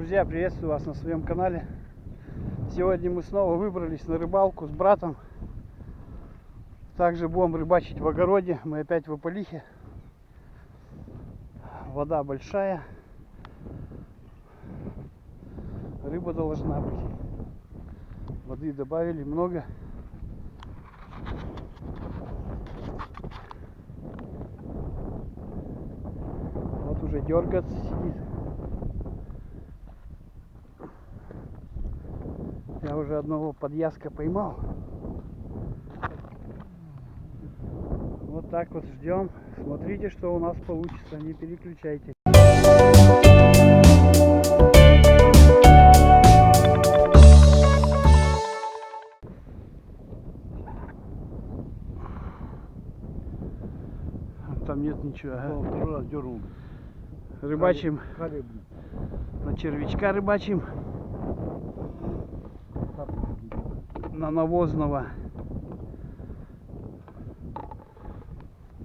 Друзья, приветствую вас на своем канале. Сегодня мы снова выбрались на рыбалку с братом. Также будем рыбачить в огороде. Мы опять в Ополихе. Вода большая. Рыба должна быть. Воды добавили много. Вот уже дергается, сидит. Я уже одного подъязка поймал. Вот так вот ждем. Смотрите, что у нас получится. Не переключайте. Там нет ничего. Ага. Рыбачим. На червячка рыбачим. На навозного.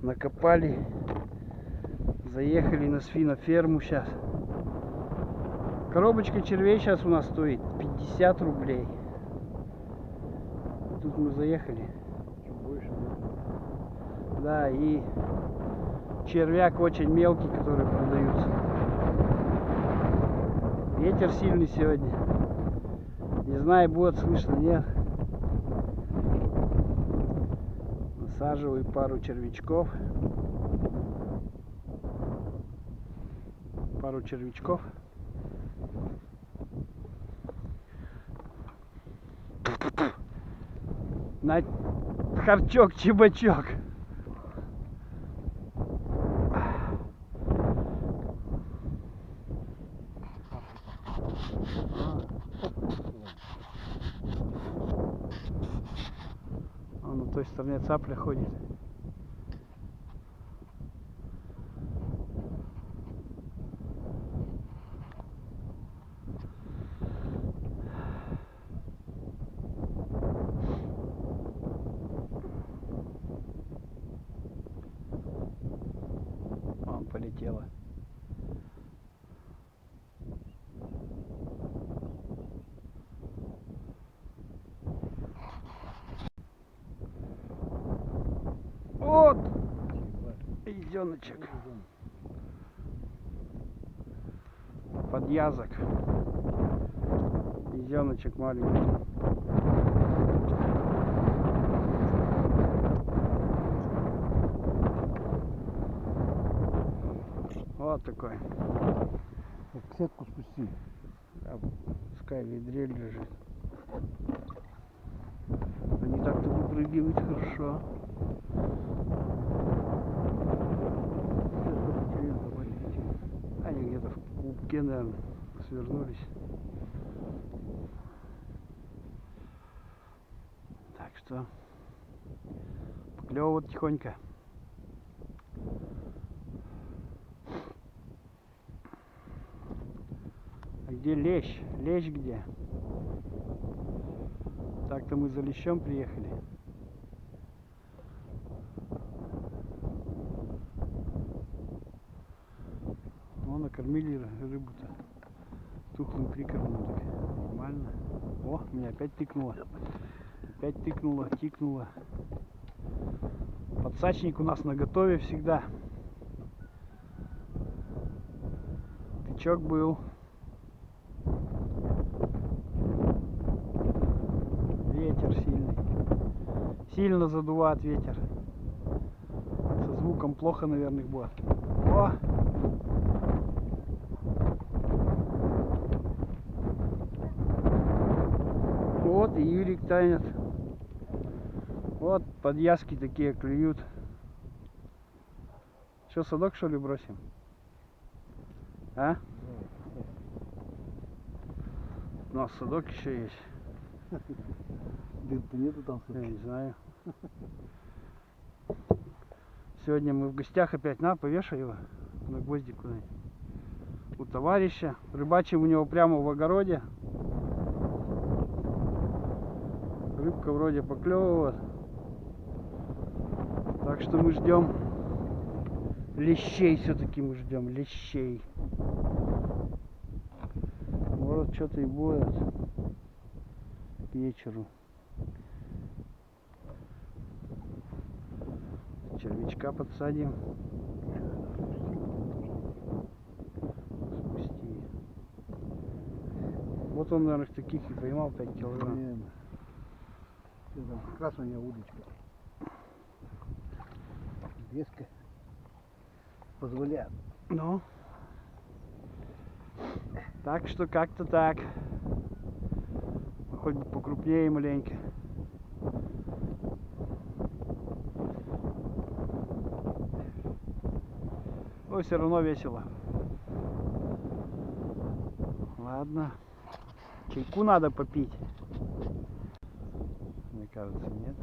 Накопали. Заехали на свиноферму сейчас. Коробочка червей сейчас у нас стоит 50 рублей. Тут мы заехали. Чуть больше. Да, и червяк очень мелкий, который продаются. Ветер сильный сегодня. Не знаю, будет слышно, нет. Насаживаю пару червячков. На харчок-чебачок. А на той стороне цапля ходит. Он полетела. Вот изеночек. Подъязок. Изеночек маленький. Вот такой. Сетку спусти. Да, пускай в ведре лежит. Они так-то выпрыгивают хорошо. Они где-то в клубке, наверное, свернулись. Так что поклевывать тихонько. А где лещ? Лещ где? Так-то мы за лещом приехали. Ну, накормили рыбу-то тухлым прикормом. Так нормально. О, меня опять тыкнуло. Опять тикнуло. Подсачник у нас наготове всегда. Тычок был. Ветер сильный. Сильно задувает ветер. Со звуком плохо, наверное, будет. О! Вот и Юрик тянет. Вот подъязки такие клюют. Что, садок что ли бросим? А? У нас садок еще есть. Дым-то нету там? Я не знаю. Сегодня мы в гостях опять. На, повешай его на гвоздик куда-нибудь. У товарища. Рыбачим у него прямо в огороде. Рыбка вроде поклевывает. Так что мы ждем лещей, все-таки мы ждем лещей. может что-то и будет к вечеру. Червячка подсадим. Спусти. Вот он, наверное, таких и поймал 5 килограмм. Блин. Это как раз у меня удочка. Веска позволяет. Ну. Так что как-то так. Хоть бы покрупнее маленько. Но все равно весело. Ладно. Чайку надо попить. Мне кажется, нет.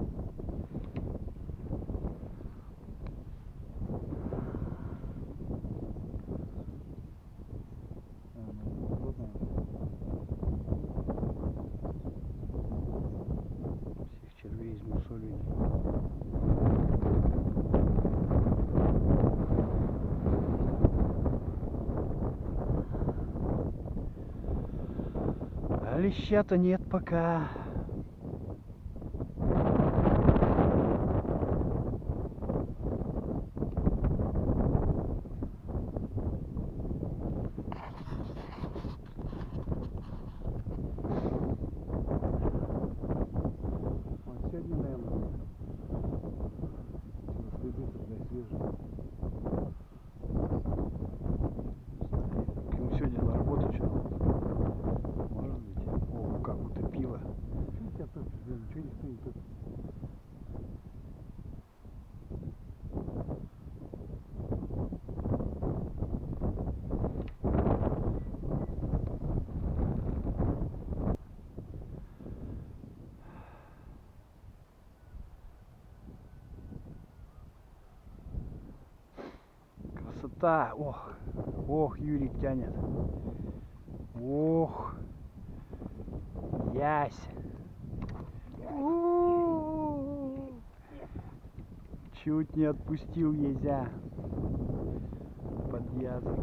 Всех червей измусолили. А леща-то нет пока. Вот сегодня, наверное, следы тогда свежие. Ему сегодня на работу что? Может быть. О, как утопило. Чего тебя топишь, блин? Ничего никто не топит. Красота. Ох. Ох, Юрик тянет. Ох. Ясь. У-у-у. Чуть не отпустил езя под язык.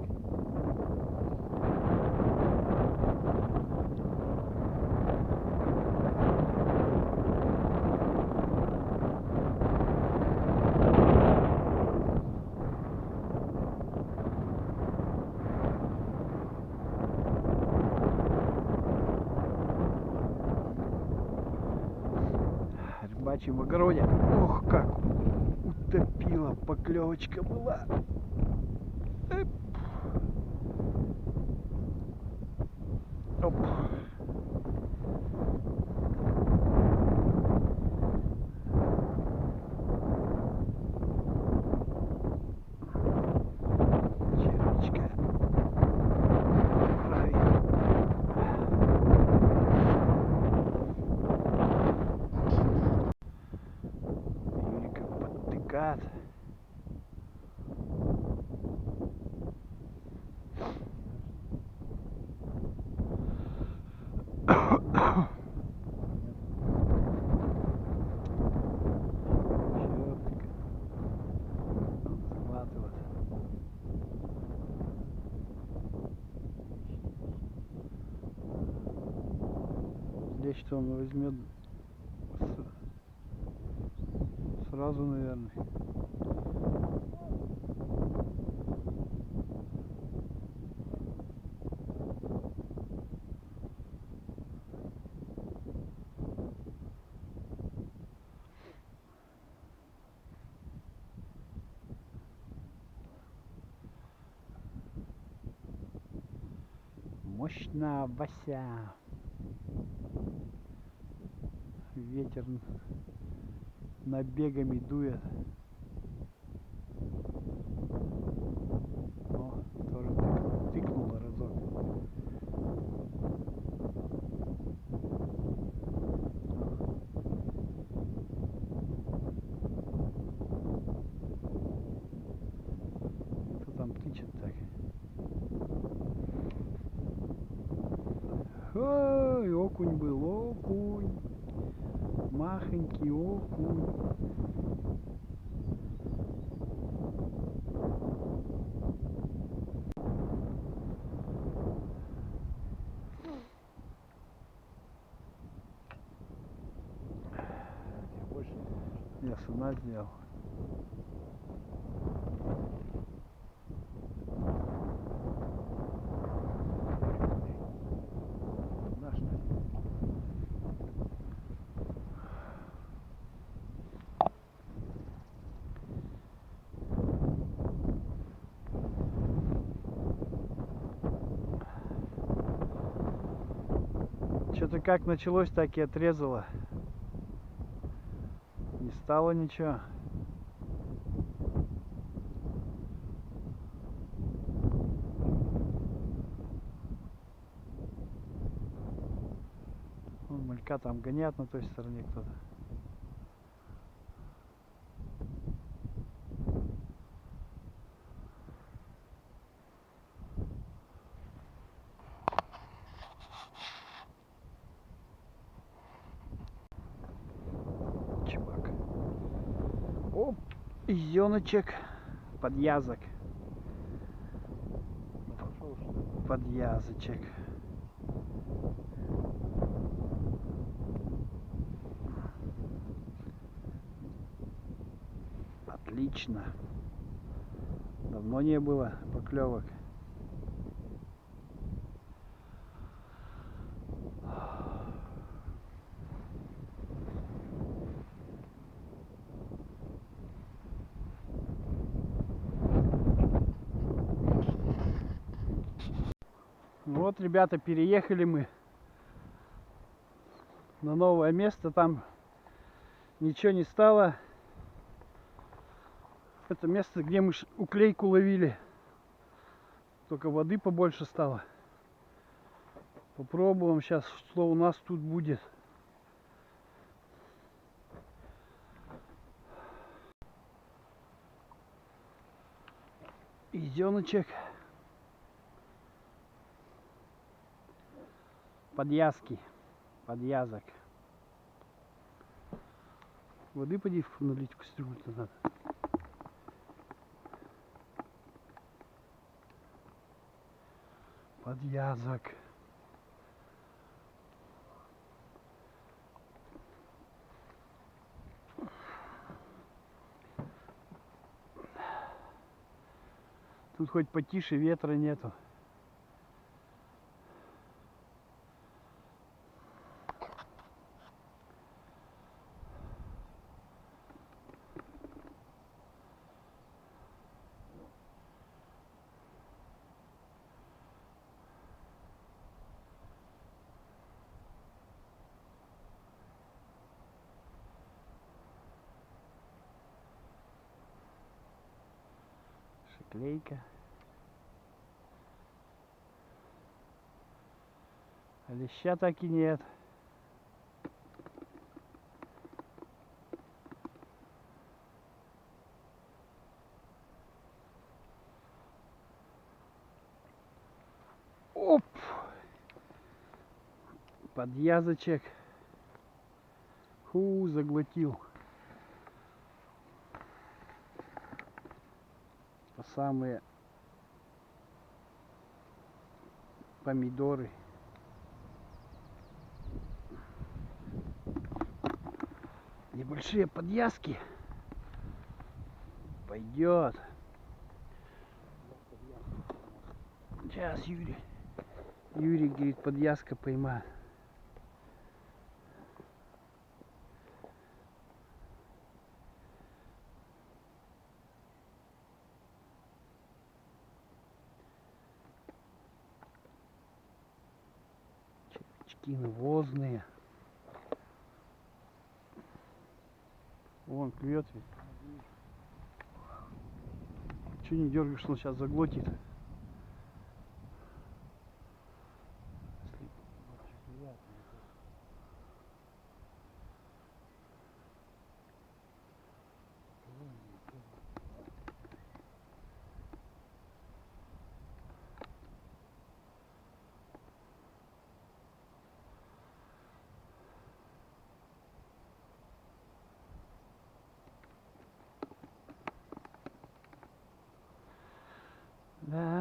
Рыбачим в огороде. Ох, как утопила, поклевочка была. Эп. Оп. Червячка. Ай. Юрика подтыкает. Здесь что он возьмет сразу, наверное. Мощно, Вася. Ветер набегами дует. О, тоже тыкнуло разок. Кто там тычет так? Ой, окунь был, окунь. Махонький окунь. шатуна сделал. Наш, да? Что-то как началось, так и отрезало. Не стало ничего. Вон малька там гонят на той стороне кто-то. Чувак. Оп, изёночек, подъязок. Пошел, что ли? Подъязочек. Отлично. Давно не было поклевок. Вот, ребята, переехали мы на новое место. Там ничего не стало. Это место, где мы уклейку ловили. Только воды побольше стало. Попробуем сейчас, что у нас тут будет. Изёночек. Подъязки. Подъязок. Воды поди налить в кастрюлю-то надо. Подъязок. Тут хоть потише, ветра нету. Шиклейка. А леща так и нет. Оп! Подъязочек. Фу, заглотил. По самые помидоры. Небольшие подъязки. Пойдет. Сейчас Юрий говорит, подъязка поймает. Червячки навозные. Вон клюет ведь. Че не дергаешь, что он сейчас заглотит? Да.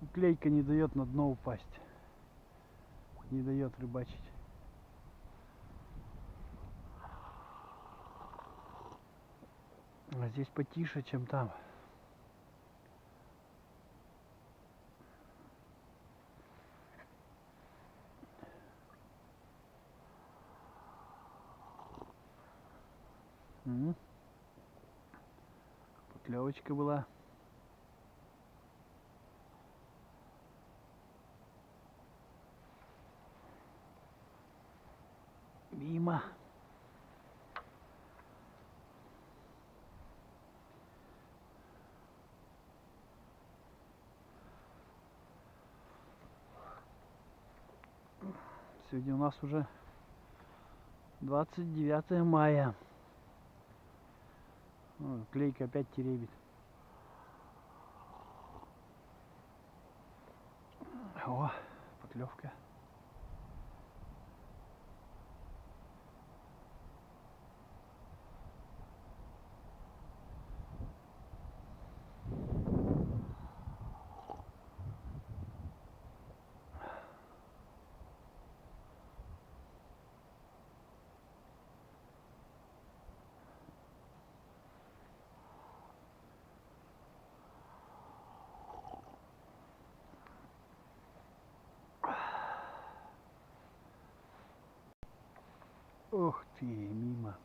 Уклейка не дает на дно упасть. Не дает рыбачить. А здесь потише, чем там. Поклевочка была. Мимо. Сегодня у нас уже 29 мая. О, клейка опять теребит. О, поклевка. Ох ты, мимо.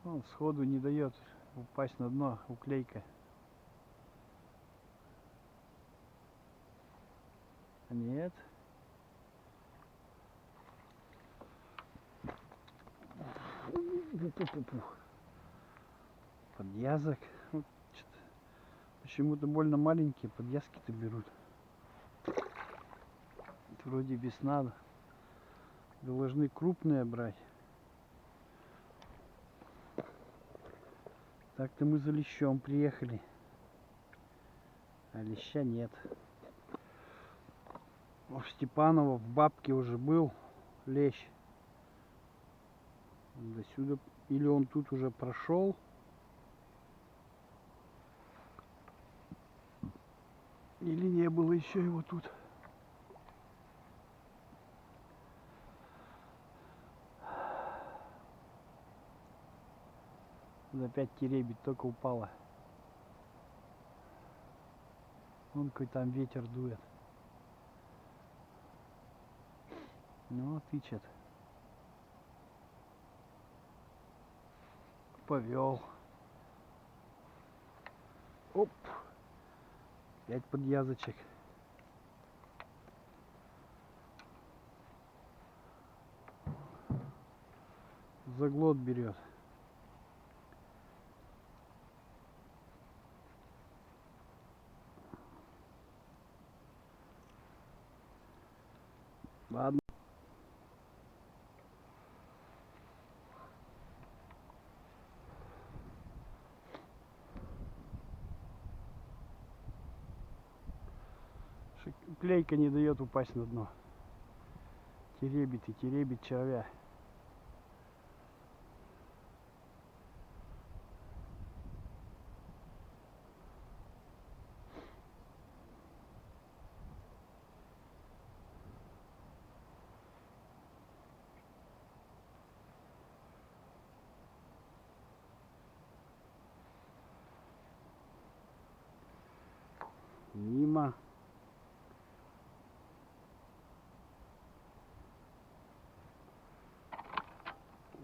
Он сходу не дает упасть на дно уклейка. Нет. Подъязок. Вот почему-то больно маленькие подъязки-то берут. Вроде весна. Должны крупные брать. Так-то мы за лещом приехали. А леща нет. В Степаново в Бабке уже был лещ. До сюда. Или он тут уже прошел. Или не было еще его тут. Опять теребит, только упала. Вон какой там ветер дует. Ну, тычет. Повел. Оп. 5 подъязочек. Заглот берет. Ладно. Клейка не дает упасть на дно. Теребит и теребит червя. Мимо.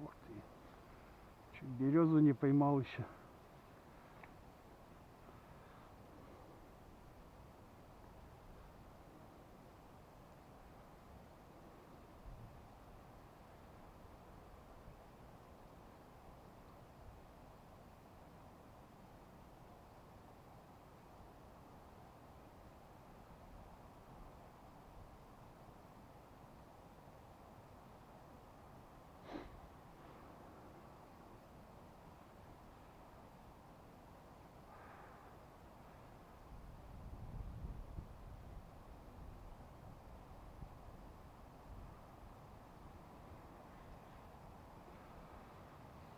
Ух ты. Чуть березу не поймал еще.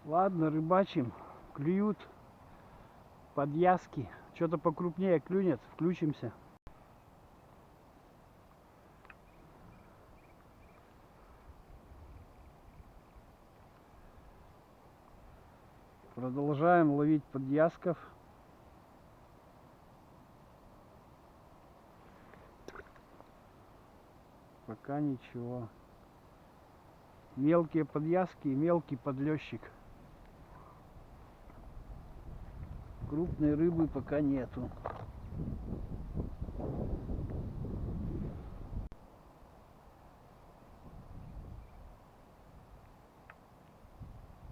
Ладно, рыбачим. Клюют подъязки. Что-то покрупнее клюнет. Включимся. Продолжаем ловить подъязков. Пока ничего. Мелкие подъязки и мелкий подлещик. Крупной рыбы пока нету.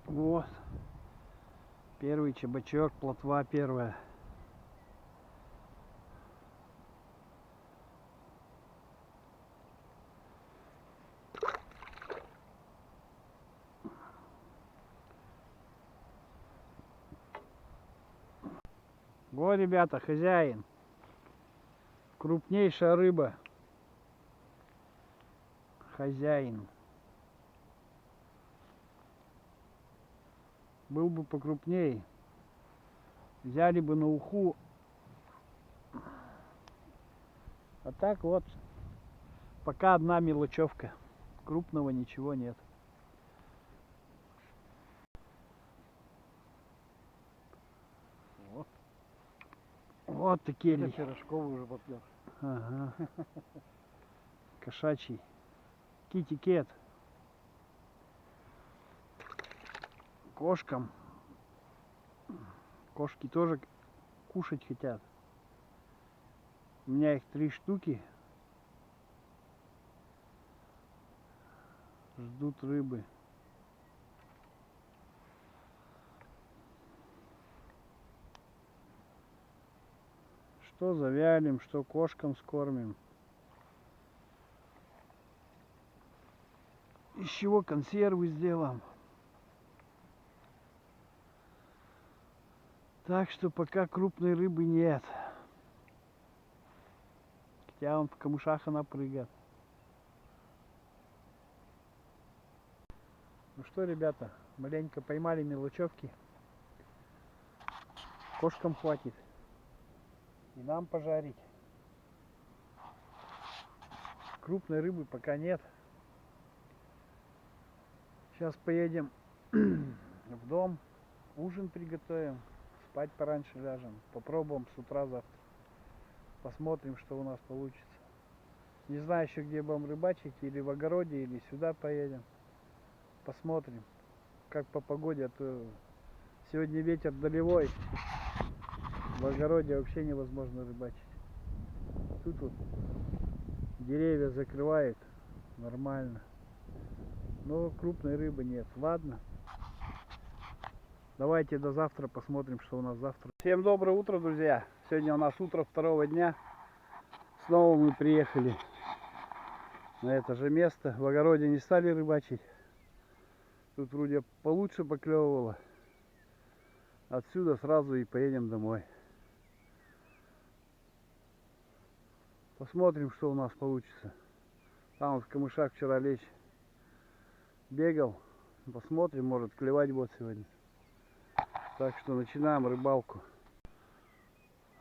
Вот. Первый чебачок, плотва первая. Во, ребята, хозяин. Крупнейшая рыба. Хозяин. Был бы покрупнее. Взяли бы на уху. А так вот. Пока одна мелочевка. Крупного ничего нет. Вот. Вот такие Это ли. пирожковый уже поплёв. Ага. Кошачий. Китикет. Кошкам. Кошки тоже кушать хотят. У меня их 3 штуки. Ждут рыбы. Что завялим, что кошкам скормим. Из чего консервы сделаем. Так что пока крупной рыбы нет. Хотя он в камышах она прыгает. Ну что, ребята, маленько поймали мелочевки. Кошкам хватит. И нам пожарить. Крупной рыбы пока нет. Сейчас поедем в дом, ужин приготовим, спать пораньше ляжем. Попробуем с утра завтра. Посмотрим, что у нас получится. Не знаю еще, где будем рыбачить, или в огороде, или сюда поедем. Посмотрим, как по погоде, а то сегодня ветер долевой. В огороде вообще невозможно рыбачить. Тут вот деревья закрывают нормально. Но крупной рыбы нет. Ладно. Давайте до завтра посмотрим, что у нас завтра. Всем доброе утро, друзья. Сегодня у нас утро второго дня. Снова мы приехали на это же место. В огороде не стали рыбачить. Тут вроде получше поклевывало. Отсюда сразу и поедем домой. Посмотрим, что у нас получится. Там вот в камышах вчера лечь бегал. Посмотрим, может клевать будет сегодня. Так что начинаем рыбалку.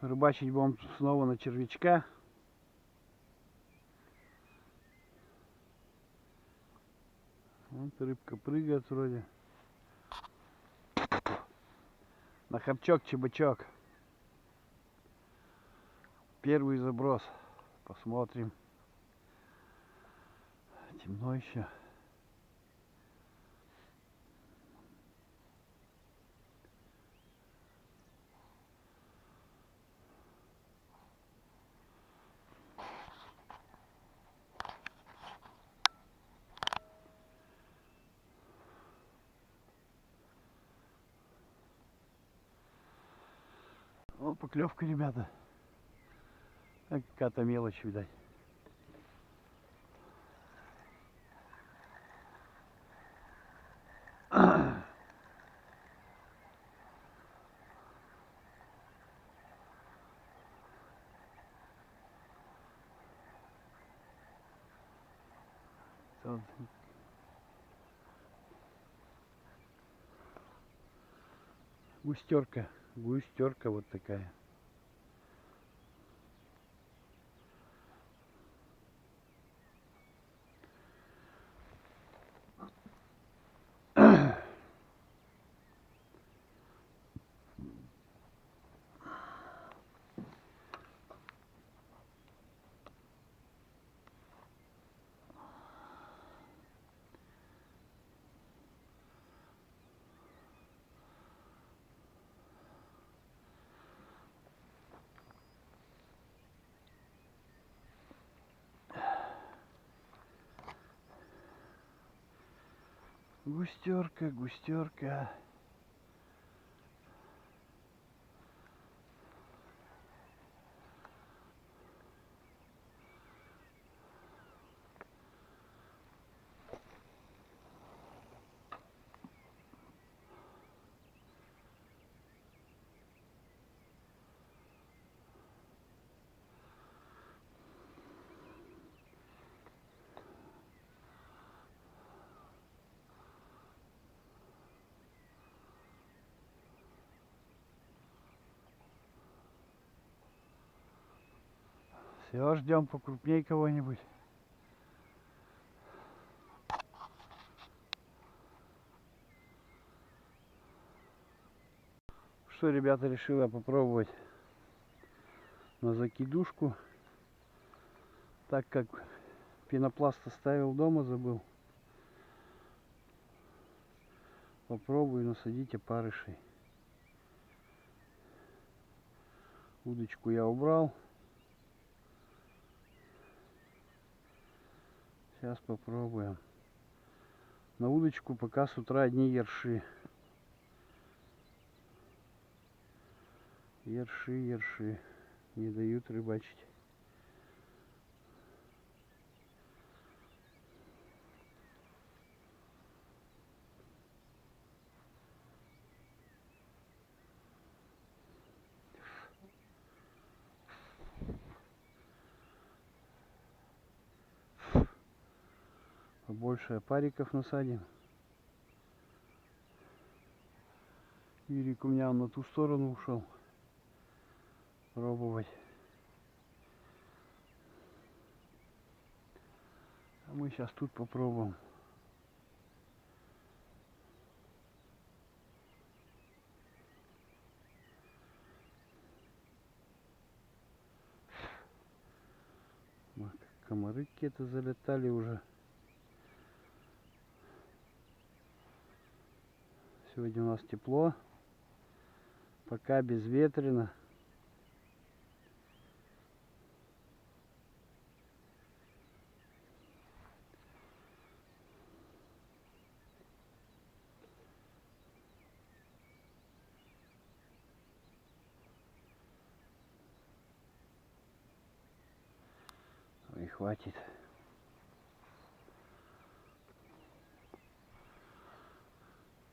Рыбачить будем снова на червячка. Вот рыбка прыгает вроде. На хапчок-чебачок. Первый заброс. Посмотрим. Темно еще. Вот поклевка, ребята. Какая-то мелочь, видать. Густерка. Густерка вот такая. Густерка, густерка. Все, ждем покрупней кого-нибудь. Что, ребята, решила попробовать на закидушку. Так как пенопласт оставил дома, забыл. Попробую насадить опарышей. Удочку я убрал. Сейчас попробуем. На удочку пока с утра одни ерши. Ерши не дают рыбачить. Побольше опариков насадим. Юрик у меня на ту сторону ушел пробовать. А мы сейчас тут попробуем. Комары какие-то залетали уже. Сегодня у нас тепло. Пока безветренно. И хватит.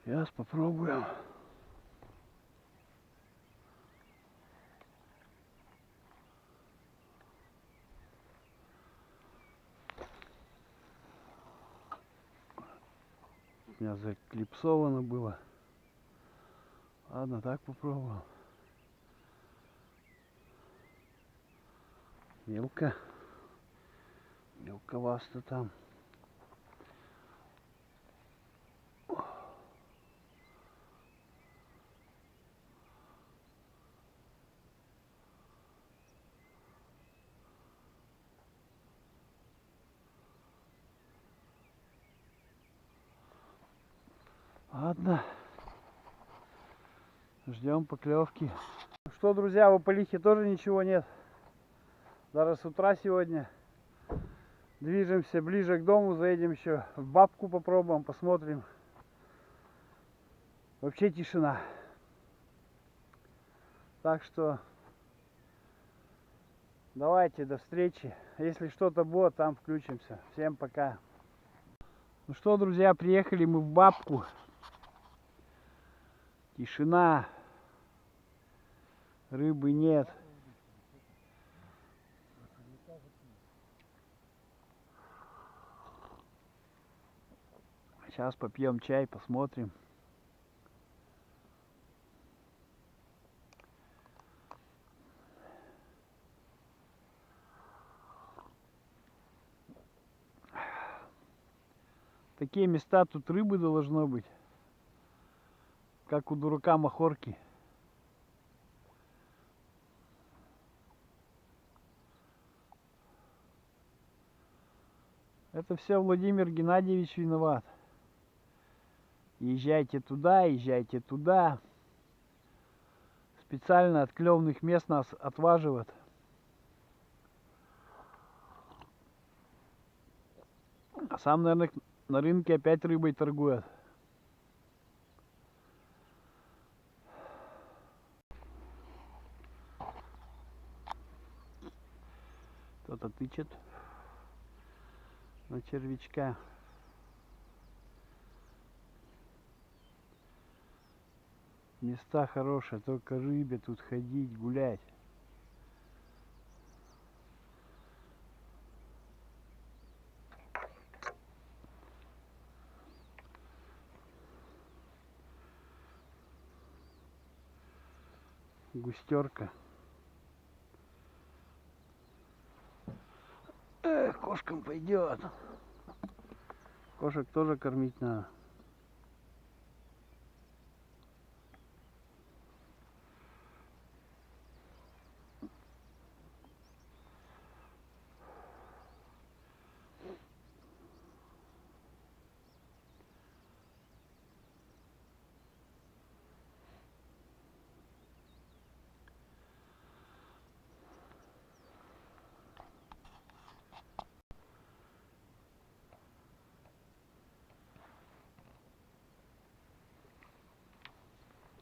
Сейчас попробуем. У меня заклипсовано было. Ладно, так попробовал. Мелко. Мелковасто там. Ладно. Ждем поклевки. Ну что, друзья, в Ополихе тоже ничего нет. Даже с утра сегодня. Движемся ближе к дому, заедем еще в бабку, попробуем, посмотрим. Вообще тишина. Так что давайте, до встречи. Если что-то будет, там включимся. Всем пока. Ну что, друзья, приехали мы в бабку. Тишина. Рыбы нет. Сейчас попьем чай, посмотрим. Такие места тут рыбы должно быть. Как у дурака махорки. Это все Владимир Геннадьевич виноват. Езжайте туда, езжайте туда. Специально от клевных мест нас отваживают. А сам, наверное, на рынке опять рыбой торгует. Кто-то тычет на червячка. Места хорошие, только рыбе тут ходить, гулять. Густерка. Эх, кошкам пойдет. Кошек тоже кормить надо.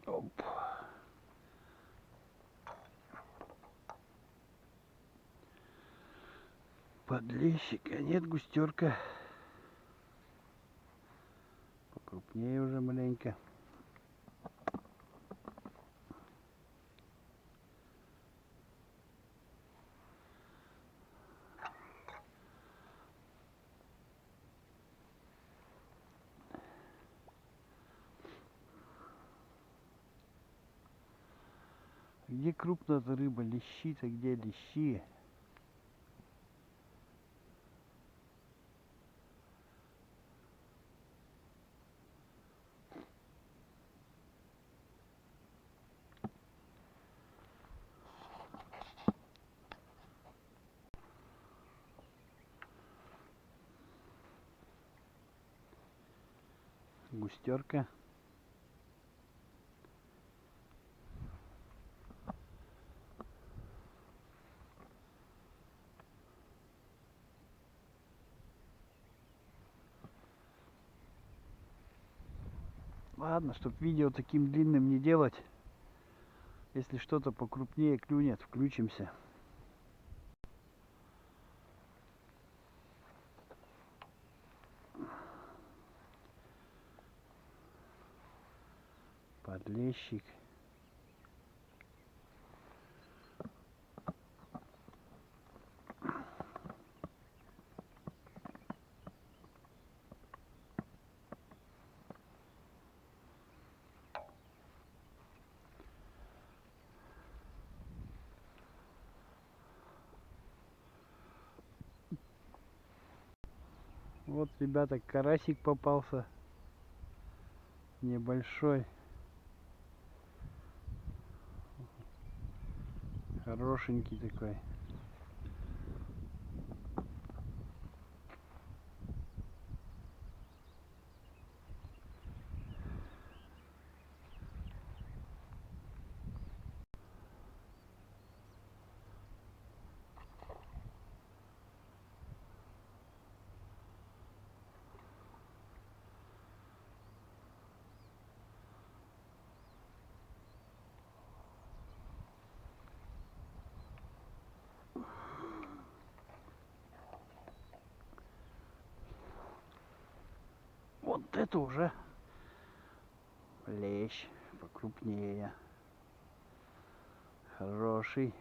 Оп. Подлещик, а нет, густерка. Покрупнее уже маленько. Где крупная-то рыба? Лещи-то где лещи? Густерка. Ладно, чтоб видео таким длинным не делать. Если что-то покрупнее клюнет, включимся. Подлещик. Вот, ребята, карасик попался. Небольшой. Хорошенький такой. Вот это уже лещ покрупнее. Хороший.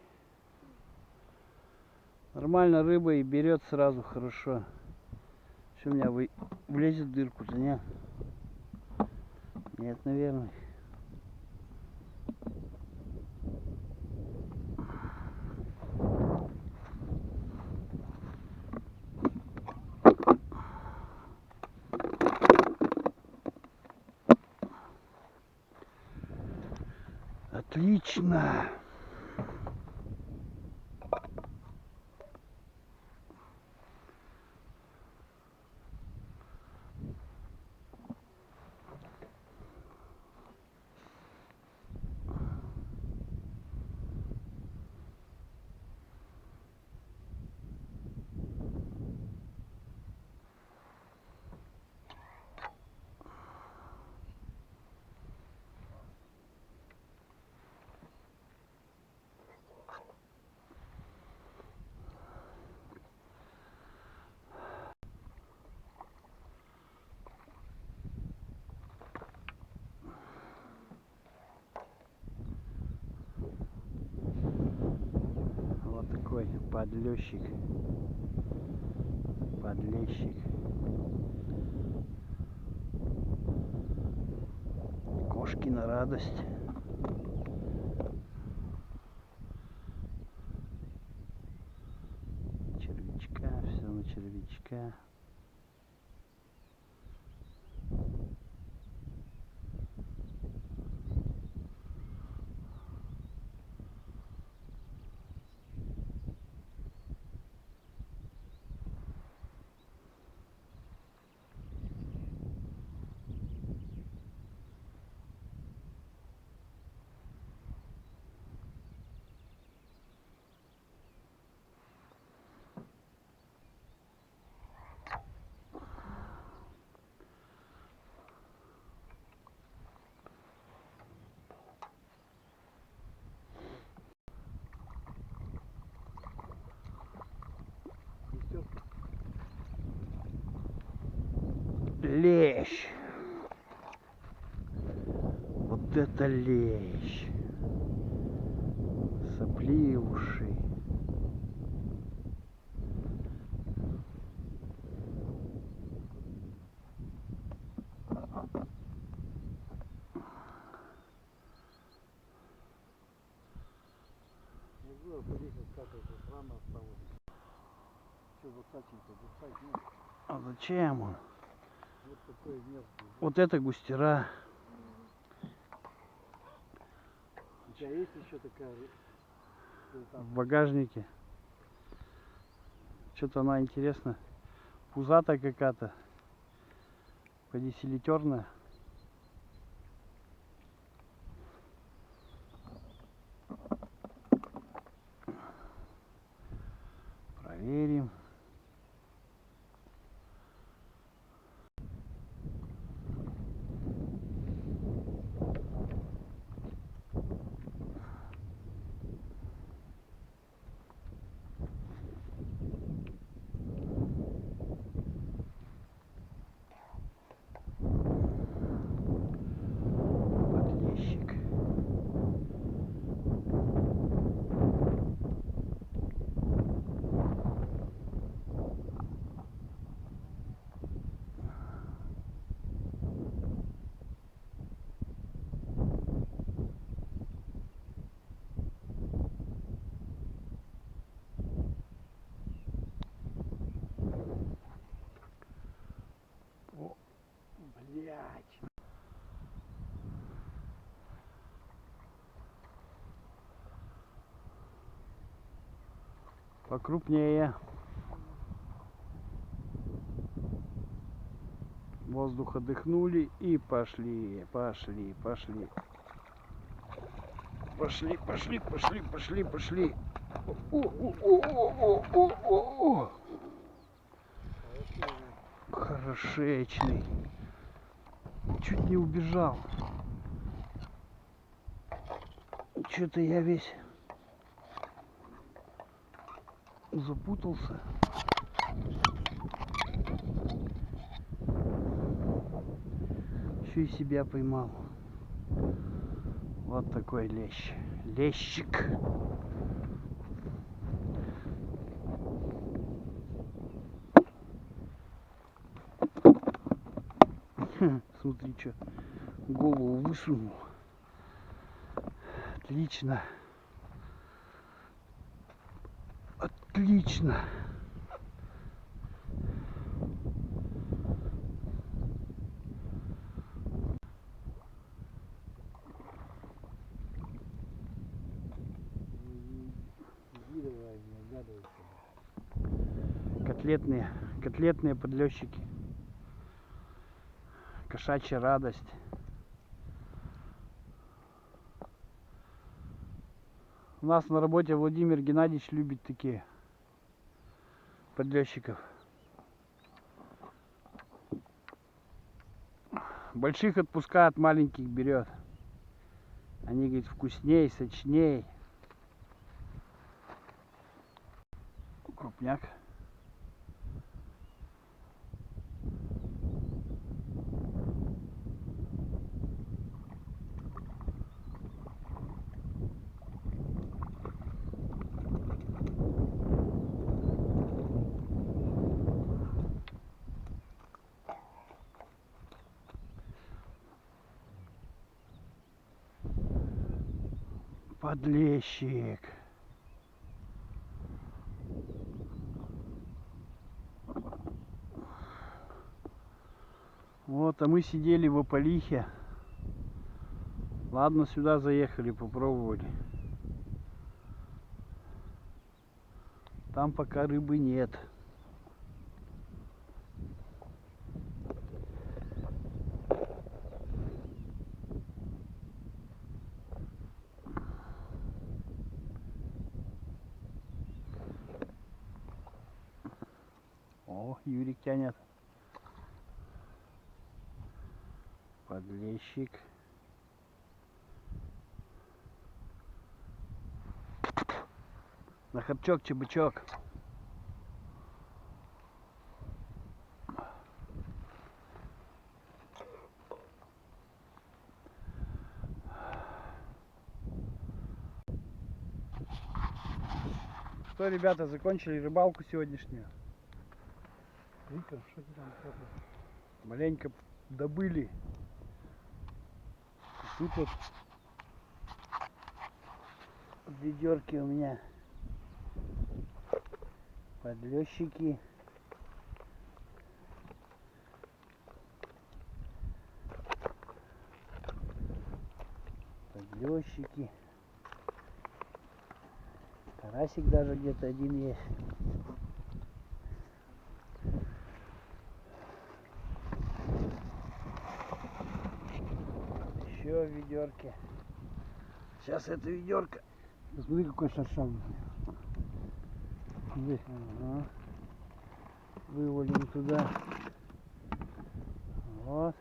Нормально рыба и берет сразу хорошо. Что у меня влезет в дырку-то, не? Нет, наверное. Отлично. Вот такой подлещик. Подлещик. Кошки на радость. Червячка, все на червячка. Лещ. Вот это лещ. Сопливуший. А зачем он? Вот такое место. Вот это густера. У тебя есть еще такая В багажнике. Что-то она интересная. Пузатая какая-то. Подеселитерная. Проверим. Подлещик. О, блядь. Покрупнее. Воздух отдохнули и пошли, пошли, пошли. Пошли, пошли, пошли, пошли, пошли. О. Хорошечный. Чуть не убежал. Что-то я весь запутался. Еще и себя поймал. Вот такой лещ. Лещик. Смотри, что голову высунул. Отлично. Отлично. котлетные подлещики. Кошачья радость. У нас на работе Владимир Геннадьевич любит такие подлещиков. Больших отпускает, маленьких берет. Они, говорит, вкусней, сочней. Крупняк. Подлещик. Вот, а мы сидели в Ополихе. Ладно, сюда заехали, попробовали. Там пока рыбы нет. О, Юрик тянет. Подлещик. На хапчок, чебычок. Что, ребята, закончили рыбалку сегодняшнюю. Виктор, что ты там пробуешь? Маленько добыли. Тут вот в ведерке у меня подлещики. Подлещики. Карасик даже где-то один есть. Еще в ведерке. Сейчас это ведерко. Посмотри, какой шершавый. Здесь. Ага. Вывалим туда. Вот.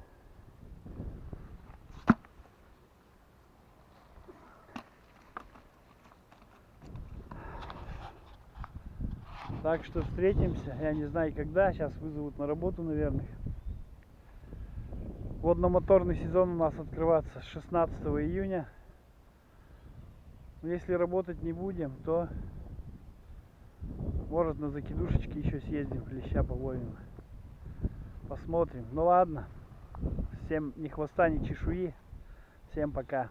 Так что встретимся. Я не знаю когда. Сейчас вызовут на работу, наверное. Водно-моторный сезон у нас открывается с 16 июня. Но если работать не будем, то может на закидушечки еще съездим, леща половим. Посмотрим. Ну ладно. Всем ни хвоста, ни чешуи. Всем пока.